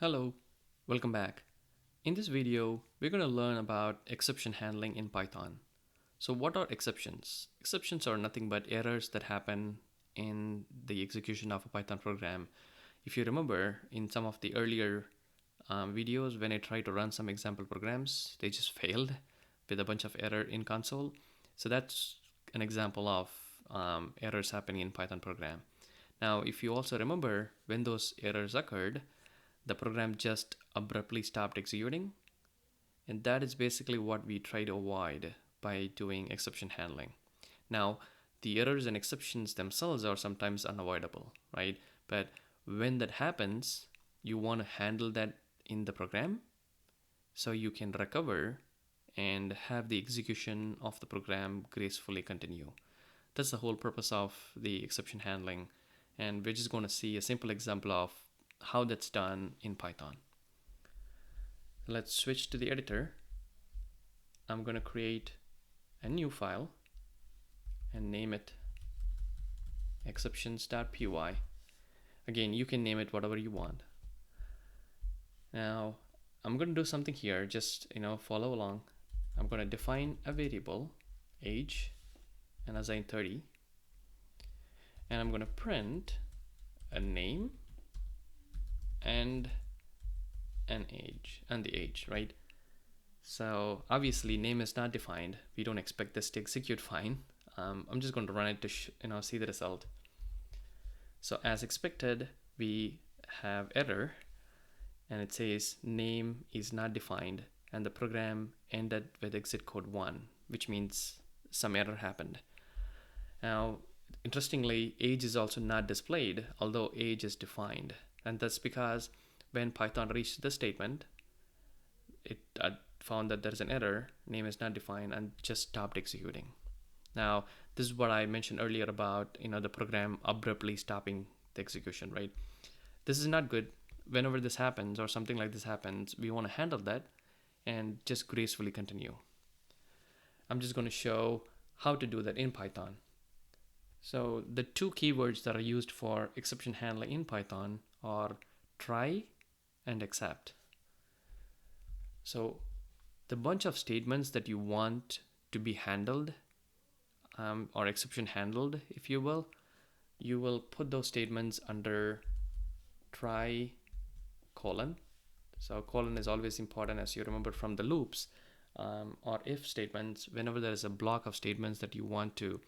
Hello, welcome back. In this video, we're going to learn about exception handling in Python. So what are exceptions? Exceptions are nothing but errors that happen in the execution of a Python program. If you remember in some of the earlier videos, when I tried to run some example programs, they just failed with a bunch of error in console. So that's an example of errors happening in Python program. Now, if you also remember when those errors occurred, the program just abruptly stopped executing. And that is basically what we try to avoid by doing exception handling. Now, the errors and exceptions themselves are sometimes unavoidable, right? But when that happens, you want to handle that in the program so you can recover and have the execution of the program gracefully continue. That's the whole purpose of the exception handling. And we're just going to see a simple example of how that's done in Python. Let's switch to the editor. I'm going to create a new file and name it exceptions.py. Again, you can name it whatever you want. Now, I'm going to do something here, just follow along. I'm going to define a variable, age, and assign 30. And I'm going to print a name and an age, and the age, right? So obviously name is not defined. We don't expect this to execute fine. I'm just going to run it to see the result. So as expected, we have error and it says name is not defined and the program ended with exit code 1, which means some error happened. Now, interestingly, age is also not displayed, although age is defined. And that's because when Python reached this statement, it found that there's an error, name is not defined, and just stopped executing. Now, this is what I mentioned earlier about the program abruptly stopping the execution, right? This is not good. Whenever this happens or something like this happens, we want to handle that and just gracefully continue. I'm just going to show how to do that in Python. So the two keywords that are used for exception handling in Python are try and except. So the bunch of statements that you want to be handled or exception handled, if you will put those statements under try colon. So colon is always important, as you remember from the loops or if statements. Whenever there is a block of statements that you want to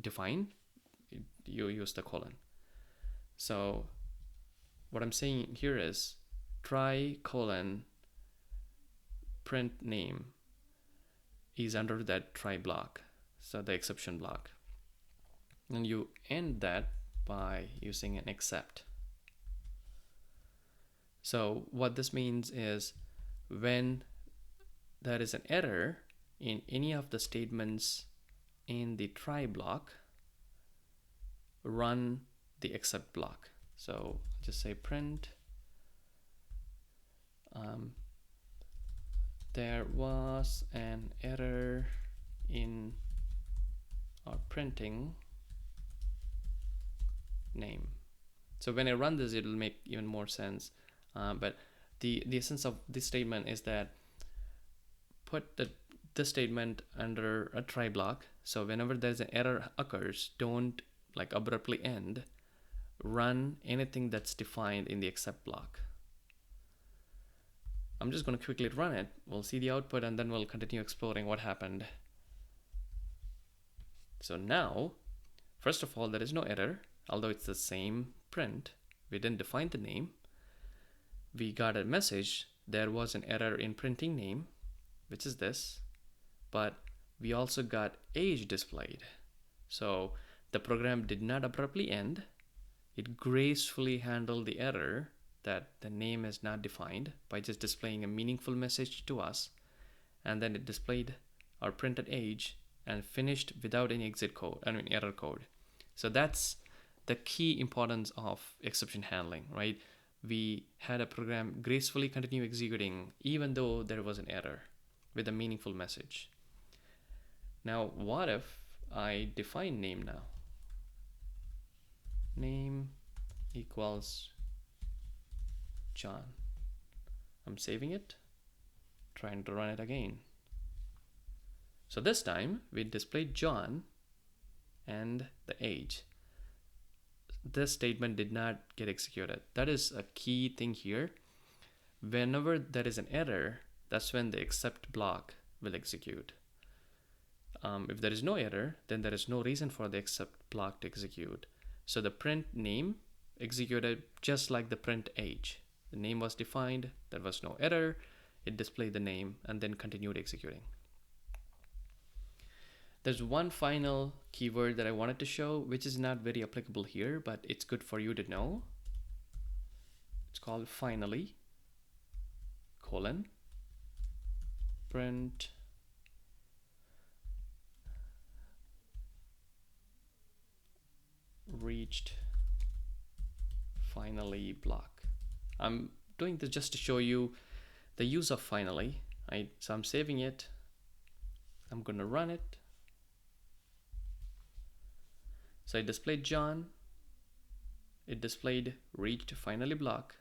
define, you use the colon. So what I'm saying here is try colon print name is under that try block, so the exception block. And you end that by using an except. So what this means is when there is an error in any of the statements in the try block, run the except block. So just say print there was an error in our printing name. So when I run this, it'll make even more sense. But the essence of this statement is that put this statement under a try block. So whenever there's an error occurs, don't abruptly end. Run anything that's defined in the except block. I'm just going to quickly run it. We'll see the output and then we'll continue exploring what happened. So now, first of all, there is no error, although it's the same print. We didn't define the name. We got a message. There was an error in printing name, which is this, but we also got age displayed. So the program did not abruptly end. It gracefully handled the error that the name is not defined by just displaying a meaningful message to us, and then it displayed our printed age and finished without any error code. So that's the key importance of exception handling, right? We had a program gracefully continue executing even though there was an error with a meaningful message. Now, what if I define name now? Name equals John. I'm saving it, trying to run it again. So this time we displayed John and the age. This statement did not get executed. That is a key thing here. Whenever there is an error, that's when the except block will execute. If there is no error, then there is no reason for the except block to execute. So the print name executed just like the print age. The name was defined, there was no error, it displayed the name and then continued executing. There's one final keyword that I wanted to show, which is not very applicable here, but it's good for you to know. It's called finally, colon, print reached finally block. I'm doing this just to show you the use of finally. So I'm saving it. I'm going to run it. So I displayed John. It displayed reached finally block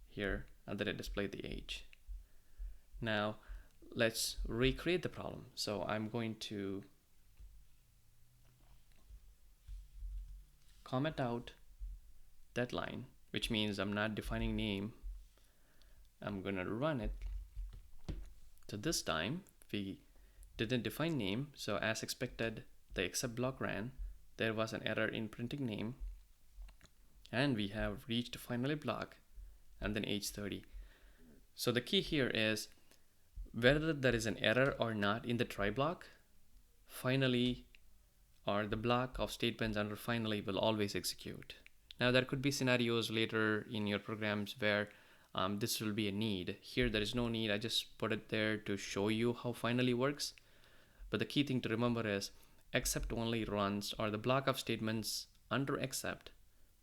here, and then it displayed the age. Now let's recreate the problem. So I'm going to comment out deadline, which means I'm not defining name. I'm gonna run it. So this time we didn't define name, so as expected the except block ran. There was an error in printing name, and we have reached finally block and then age 30. So the key here is whether there is an error or not in the try block, finally or the block of statements under finally will always execute. Now there could be scenarios later in your programs where this will be a need. Here there is no need, I just put it there to show you how finally works. But the key thing to remember is except only runs, or the block of statements under except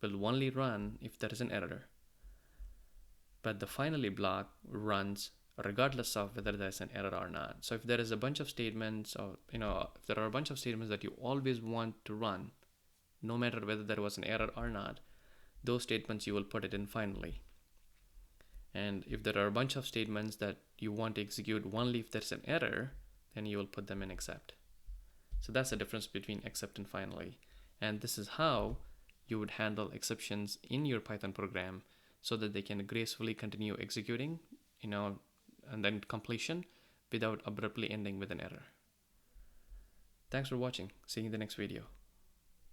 will only run if there is an error. But the finally block runs regardless of whether there's an error or not. So if there is a bunch of statements, or if there are a bunch of statements that you always want to run, no matter whether there was an error or not, those statements you will put it in finally. And if there are a bunch of statements that you want to execute only if there's an error, then you will put them in except. So that's the difference between except and finally. And this is how you would handle exceptions in your Python program so that they can gracefully continue executing, and then completion without abruptly ending with an error. Thanks for watching. See you in the next video.